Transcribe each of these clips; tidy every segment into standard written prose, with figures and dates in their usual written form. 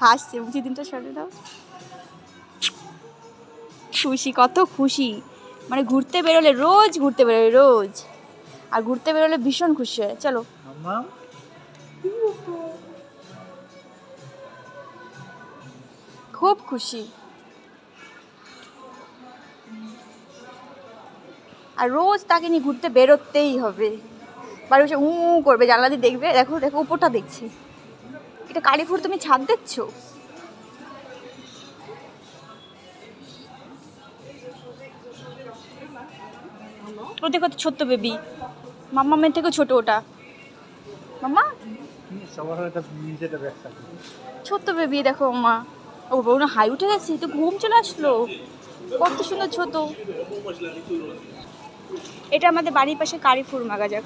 হাসছে, বুঝি দিনটা সরে দাও। খুশি, কত খুশি, মানে ঘুরতে বেরোলে, রোজ ঘুরতে বেরোলে, রোজ, আর ঘুরতে বেরোলে ভীষণ খুশি হয়। চলো খুব খুশি, আর রোজ তাকে নিয়ে ঘুরতে বেরোতেই হবে। বাড়ি বসে করবে, জানলা দিয়ে দেখবে, দেখো দেখো উপরটা দেখছি। এটা কালীপুর, তুমি ছাদ দেখছো? ও দেখো তো ছোট্ট বেবি, মাম্মা মেয়ের থেকেও ছোট ওটা। মাম্মা ছোট্ট বেবি দেখো মা। ও না, হাই উঠে গেছে, তো ঘুম চলে আসলো, কত সুন্দর ছোট। এটা আমাদের বাড়ির পাশে কালীপুর মাগাজাক।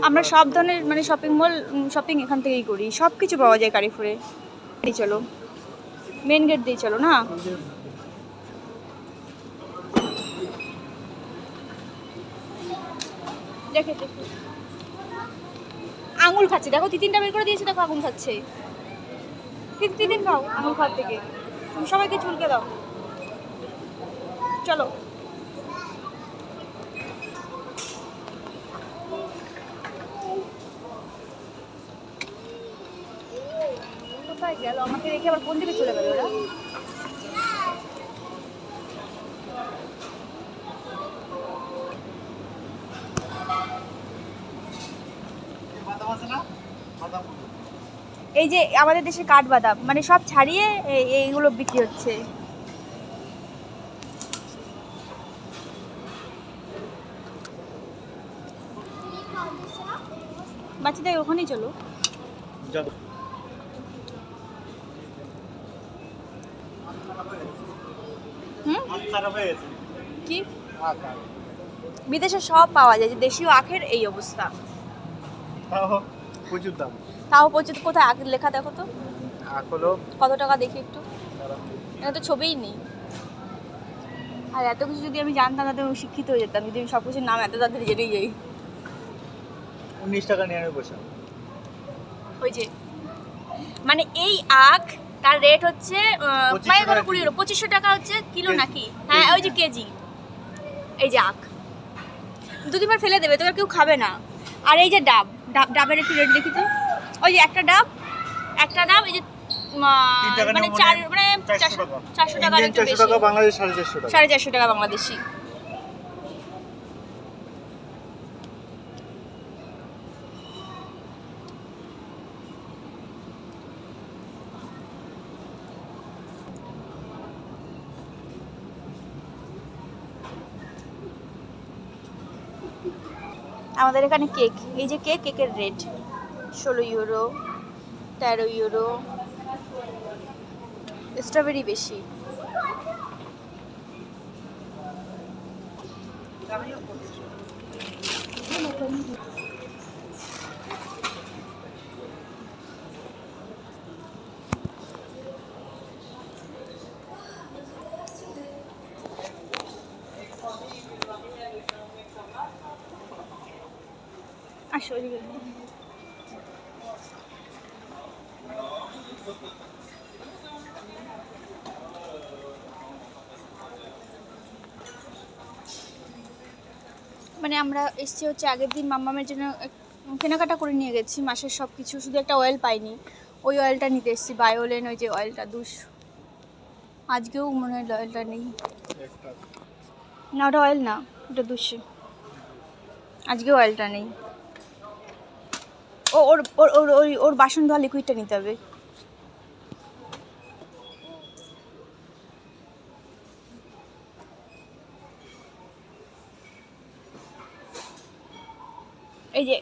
আমরা সব ধরনের মানে শপিং মল, শপিং এখান থেকেই করি, সব কিছু পাওয়া যায় কালীপুরে। চলো মেন গেট দিয়ে চলো না। দেখে দেখো আঙুল খাচ্ছে, দেখো তিতিনটা বের করে দিয়েছে, দেখো আঙুল খাচ্ছে। তিতিন খাও আঙুল খাওয়ার থেকে, তুমি সবাইকে চুলকে দাও। চলো কোথায় গেল, আমাকে রেখে আবার কোন দিকে চলে গেল ওরা? এই যে আমাদের দেশের কাঠবাদাম, মানে সব ছাড়িয়ে এইগুলো বিক্রি হচ্ছে। বাচ্চাদের ওখানেই চলো। কি বিদেশে সব পাওয়া যায়, যে দেশীয় আখের এই অবস্থা, প্রচুর দাম। তাও প্রচুর। কোথায় আখ লেখা দেখো তো, আখ হলো কত টাকা দেখি একটু, এটা তো ছবিই নেই। আর এত কিছু যদি আমি জানতাম, তাহলে আমি শিক্ষিত হয়ে যেতাম, যদি আমি সব কিছুর নাম এত তাড়াতাড়ি জেনেই যাই। 19 টাকা 99 পয়সা। ওই যে মানে এই আখ, তার রেট হচ্ছে 2500 টাকা হচ্ছে কিলো নাকি? হ্যাঁ ওই যে কেজি। এই যে আখ দুদিনবার ফেলে দেবে, তো আর কেউ খাবে না। আর এই যে ডাব, ডাবের একটু রেট দেখি তো। ওই যে একটা ডাব এই যে মানে 400 টাকার একটু বেশি। 400 টাকা বাংলাদেশ, 450 টাকা। 450 টাকা বাংলাদেশি। আমাদের এখানে কেক, এই যে কেকের রেট 16 ইউরো, 13 ইউরো, স্ট্রবেরি বেশি। আসো এদিকে। মানে আমরা এসছি হচ্ছে আগের দিন মাম্মামের জন্য কেনাকাটা করে নিয়ে গেছি মাসের সব কিছু, শুধু একটা অয়েল পাইনি, ওই অয়েলটা নিতে এসেছি, বায়োলেন, ওই যে অয়েলটা 200। আজকেও মনে হয় অয়েলটা নেই, না ওটা অয়েল না, ওটা 200। আজকেও অয়েলটা নেই। ও ওর ওর ওর ওই ওর বাসন ধোয়া লিকুইডটা নিতে হবে। এই যে